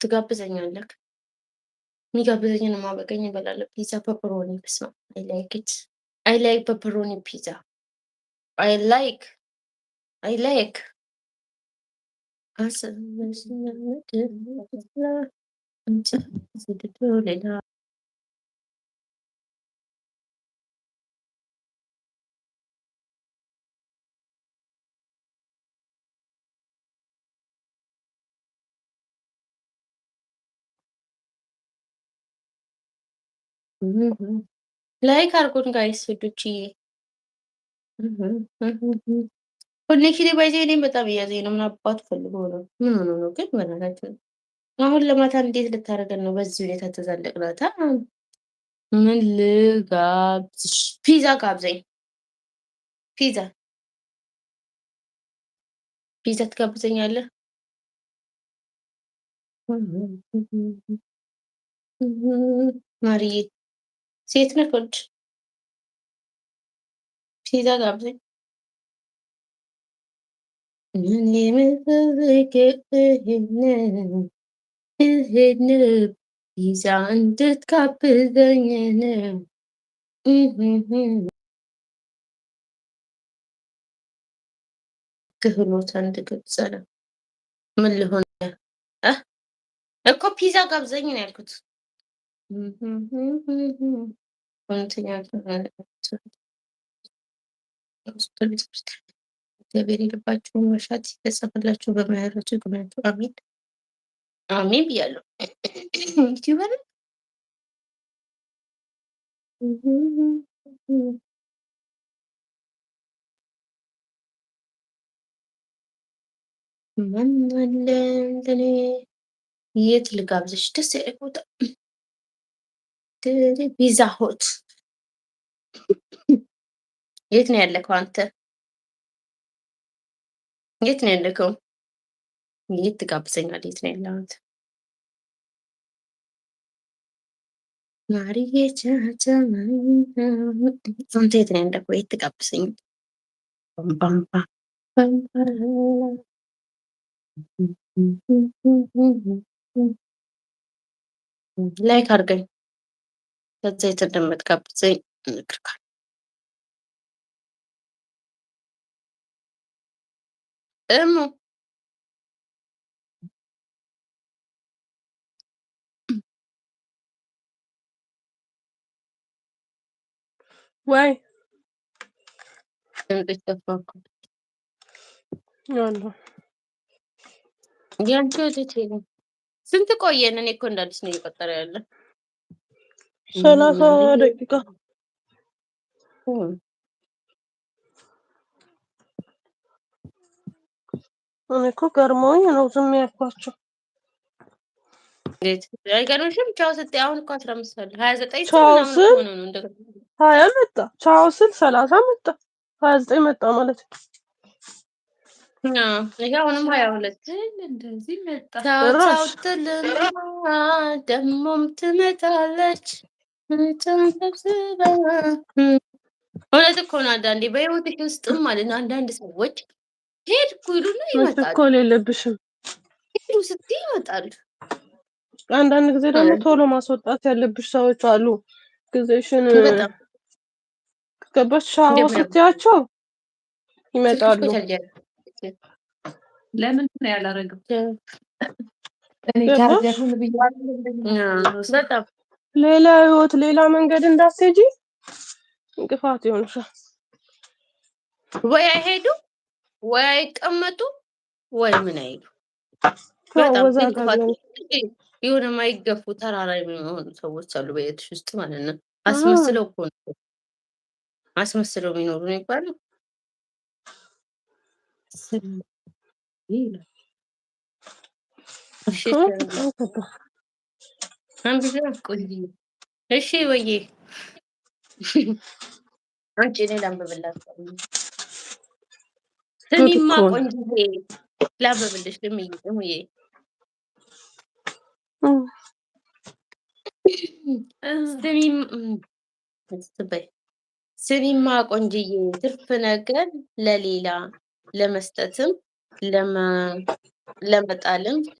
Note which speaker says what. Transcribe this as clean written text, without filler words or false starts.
Speaker 1: ትጋብዘኛለህ? የሚጋብዘኝን ማበቀኝ እበላለሁ። ፒዛ ፐፐሮኒ በስመ አብ አይ ላይክ ኢት አይ ላይክ ፐፐሮኒ ፒዛ አይ ላይክ አይ ላይክ ሌላ ላይክ አድርጉን ጋይስ ውዶችዬ። ኮኔክሽን ባይዘ እኔም በጣም እያዘኝ ነው። ምን አባቱ ፈልጎ ነው? ምን ሆኖ ነው ግን? በናታችን አሁን ለማታ እንዴት ልታደርገን ነው? በዚህ ሁኔታ ተዛለቅናታ። ምን ልጋብዝሽ? ፒዛ ጋብዘኝ። ፒዛ ፒዛ ትጋብዘኛለህ? ማርዬ ሴት ነህ ወንድ? ፒዛ ጋብዘኝ። ፒዛ እንድትጋብዘኝ ነው። ክህሎት አንድ ግብጽ ነው። ምን ልሆን እኮ ፒዛ ጋብዘኝ ነው ያልኩት። እግዚአብሔር የልባችሁን መሻት ይፈጽምላችሁ በምህረቱ ይጎብኛችሁ። አሜን አሜን ብያለሁ። ዩቲዩበር ማን አለ እንደኔ? የት ልጋብዝሽ? ደስ ያለ ቦታ ፒዛ ሆት። የት ነው ያለከው አንተ? የት ነው ያለከው? የት ትጋብዘኛለህ? የት ነው ያለው አንተ? ማርዬ ቻቻ አንተ የት ነው ያለከው? የት ትጋብዘኝ? ባምባምባ ላይክ አድርገኝ። ከዛ የተደመጥጋብዘኝ እንግርካል እሙ
Speaker 2: ወይ
Speaker 1: ድምፅሽ ተፋኩ።
Speaker 2: ያለ
Speaker 1: ያንቺ ወዴት ሄደ? ስንት ቆየን? እኔ እኮ እንዳዲስ ነው እየቆጠረ ያለ
Speaker 2: 30 ደቂቃ። እኔ እኮ ገርሞኝ ነው ዝም ያልኳቸው።
Speaker 1: አይገርምሽም? ቻው ስትይ አሁን እኮ 15 አለ 29
Speaker 2: ቻው
Speaker 1: ምናምን
Speaker 2: ስል
Speaker 1: ሆኖ ነው እንደገና
Speaker 2: 20 መጣ። ቻው ስል 30 መጣ። 29 መጣ ማለት ነው።
Speaker 1: ይሄ አሁንም 22 እንደዚህ መጣ። ቻው
Speaker 2: ጭራሽ
Speaker 1: ትልና ደሞም ትመጣለች። እውነት እኮ ነው። አንዳንዴ በህይወትሽ ውስጥም ማለት ነው አንዳንድ ሰዎች ሄድኩ ይሉና ይመጣሉ።
Speaker 2: መቸኮል የለብሽም።
Speaker 1: ሄዱ ስትይ ይመጣሉ።
Speaker 2: አንዳንድ ጊዜ ደግሞ ቶሎ ማስወጣት ያለብሽ ሰዎች አሉ። ጊዜሽን
Speaker 1: በጣም
Speaker 2: ገባሽ? ቻው ስትያቸው ይመጣሉ።
Speaker 1: ለምን ነው ያላረገው?
Speaker 2: እኔ ቻርጀሩን በጣም ሌላ ህይወት ሌላ መንገድ እንዳትሄጂ እንቅፋት ይሆንሻል።
Speaker 1: ወይ አይሄዱ ወይ አይቀመጡ ወይ ምን አይሉ። በጣም እንቅፋት የሆነ የማይገፉ ተራራ የሚሆኑ ሰዎች አሉ በየትሽ ውስጥ ማለት ነው። አስመስለው እኮ ነው አስመስለው የሚኖሩ ነው ይባላል። እሺ ወይዬ አንቺ እኔ ላንብብላት። ስሚማ ቆንጆዬ ላንብብልሽ ልምዬ እሙዬ ስሚማ ቆንጅዬ ትርፍ ነገር ለሌላ ለመስጠትም ለመጣልም